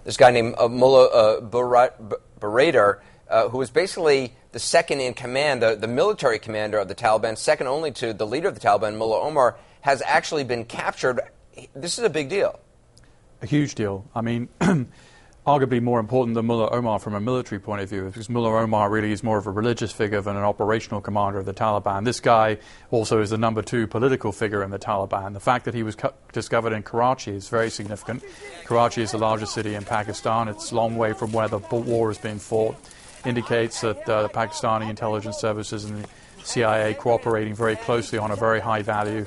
this guy named Mullah Baradar, who was basically the second in command, the military commander of the Taliban, second only to the leader of the Taliban, Mullah Omar, has actually been captured. This is a big deal. A huge deal. I mean, arguably more important than Mullah Omar from a military point of view, because Mullah Omar really is more of a religious figure than an operational commander of the Taliban. This guy also is the number 2 political figure in the Taliban. The fact that he was discovered in Karachi is very significant. Karachi is the largest city in Pakistan. It's a long way from where the war is being fought. Indicates that the Pakistani intelligence services and the CIA cooperating very closely on a very high-value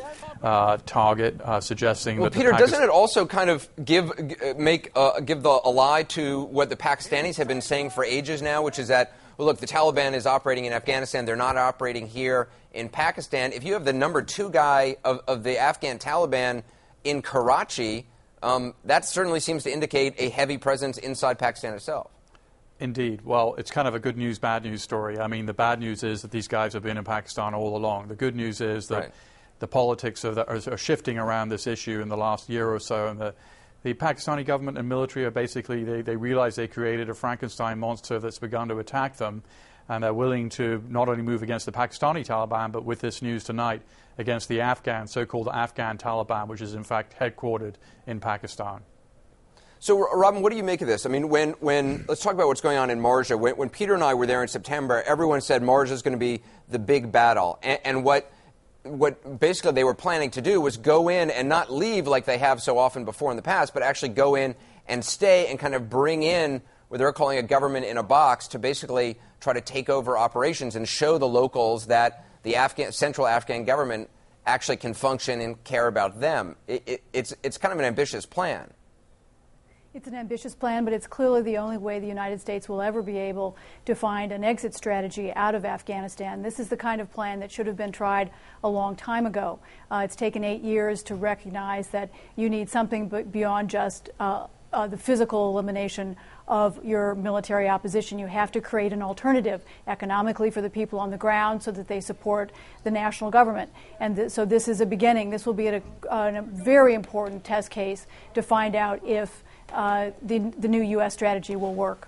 target, suggesting that. Peter, doesn't it also kind of give the lie to what the Pakistanis have been saying for ages now, which is that, well, look, the Taliban is operating in Afghanistan; they're not operating here in Pakistan. If you have the number 2 guy of the Afghan Taliban in Karachi, that certainly seems to indicate a heavy presence inside Pakistan itself. Indeed. Well, it's kind of a good news, bad news story. I mean, the bad news is that these guys have been in Pakistan all along. The good news is that the politics are shifting around this issue in the last year or so, and the Pakistani government and military are basically, they realize they created a Frankenstein monster that's begun to attack them, and they're willing to not only move against the Pakistani Taliban, but with this news tonight, against the so-called Afghan Taliban, which is in fact headquartered in Pakistan. So, Robin, what do you make of this? I mean, when let's talk about what's going on in Marja. When Peter and I were there in September, everyone said Marja is going to be the big battle. And what basically they were planning to do was go in and not leave like they have so often before in the past, but actually go in and stay and kind of bring in what they're calling a government in a box to basically try to take over operations and show the locals that the central Afghan government actually can function and care about them. It's kind of an ambitious plan. It's an ambitious plan, but it's clearly the only way the United States will ever be able to find an exit strategy out of Afghanistan. This is the kind of plan that should have been tried a long time ago. It's taken 8 years to recognize that you need something beyond just the physical elimination of your military opposition. You have to create an alternative economically for the people on the ground so that they support the national government. And so this is a beginning. This will be a very important test case to find out if the new U.S. strategy will work.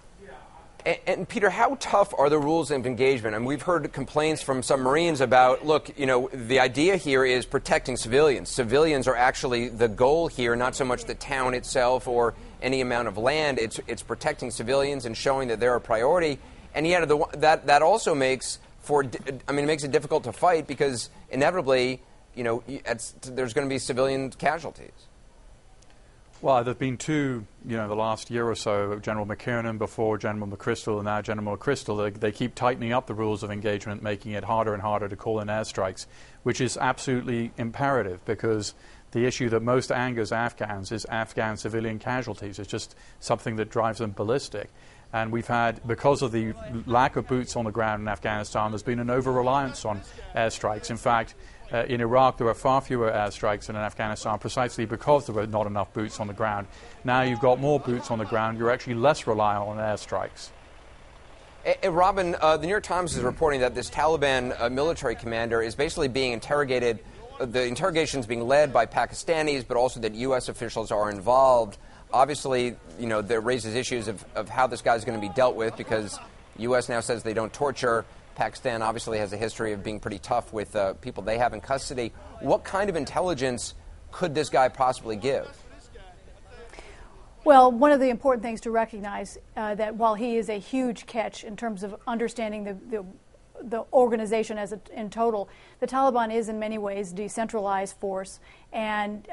And Peter, how tough are the rules of engagement? I mean, we've heard complaints from some Marines about, look, you know, the idea here is protecting civilians. Civilians are actually the goal here, not so much the town itself or any amount of land. It's protecting civilians and showing that they're a priority. And yet that also makes it difficult to fight because inevitably, you know, there's going to be civilian casualties. Well, there have been two, the last year or so, General McKiernan before General McChrystal and now General McChrystal, they keep tightening up the rules of engagement, making it harder and harder to call in airstrikes, which is absolutely imperative because the issue that most angers Afghans is Afghan civilian casualties. It's just something that drives them ballistic. And we've had, because of the lack of boots on the ground in Afghanistan, there's been an over-reliance on airstrikes. In fact, in Iraq, there were far fewer airstrikes than in Afghanistan precisely because there were not enough boots on the ground. Now you've got more boots on the ground. You're actually less reliant on airstrikes. Robin, the New York Times is reporting that this Taliban military commander is basically being interrogated. The interrogation is being led by Pakistanis, but also that U.S. officials are involved. Obviously, that raises issues of how this guy is going to be dealt with because U.S. now says they don't torture. Pakistan obviously has a history of being pretty tough with people they have in custody. What kind of intelligence could this guy possibly give? Well, one of the important things to recognize that while he is a huge catch in terms of understanding the organization in total, the Taliban is in many ways a decentralized force, and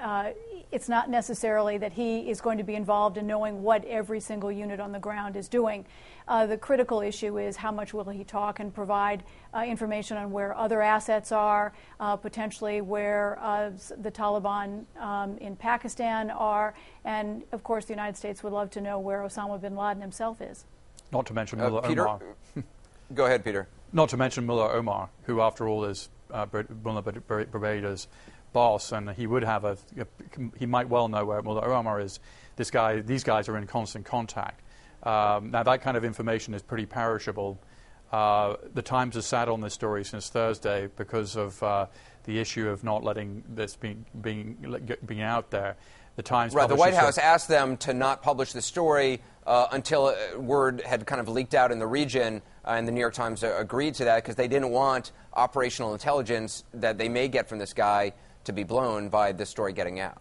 it's not necessarily that he is going to be involved in knowing what every single unit on the ground is doing. The critical issue is how much will he talk and provide information on where other assets are, potentially where the Taliban in Pakistan are, and of course the United States would love to know where Osama bin Laden himself is. Not to mention Mullah Omar. Go ahead, Peter. Not to mention Mullah Omar, who after all is Mullah Baradar's boss, and he would have he might well know where Mullah Omar is. These guys are in constant contact. Now that kind of information is pretty perishable. The Times has sat on this story since Thursday because of the issue of not letting this being out there. The Times right. The White House asked them to not publish the story until word had kind of leaked out in the region, and the New York Times agreed to that because they didn't want operational intelligence that they may get from this guy to be blown by this story getting out.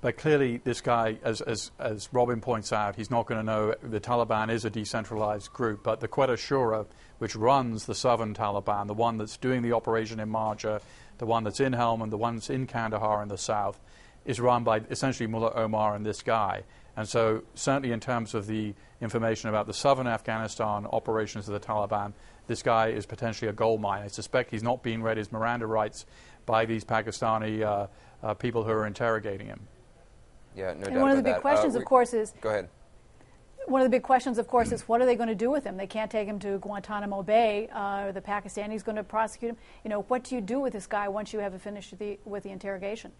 But clearly, this guy, as Robin points out, he's not going to know. The Taliban is a decentralized group, but the Quetta Shura, which runs the southern Taliban, the one that's doing the operation in Marja, the one that's in Helmand, the one that's in Kandahar in the south, is run by essentially Mullah Omar and this guy. And so certainly in terms of the information about the southern Afghanistan operations of the Taliban, this guy is potentially a gold mine. I suspect he's not being read his Miranda rights by these Pakistani people who are interrogating him. Yeah, no doubt and one of the about big questions, of course, is... Go ahead. One of the big questions, of course, is what are they going to do with him? They can't take him to Guantanamo Bay. The Pakistanis going to prosecute him. You know, what do you do with this guy once you have finished with the interrogation?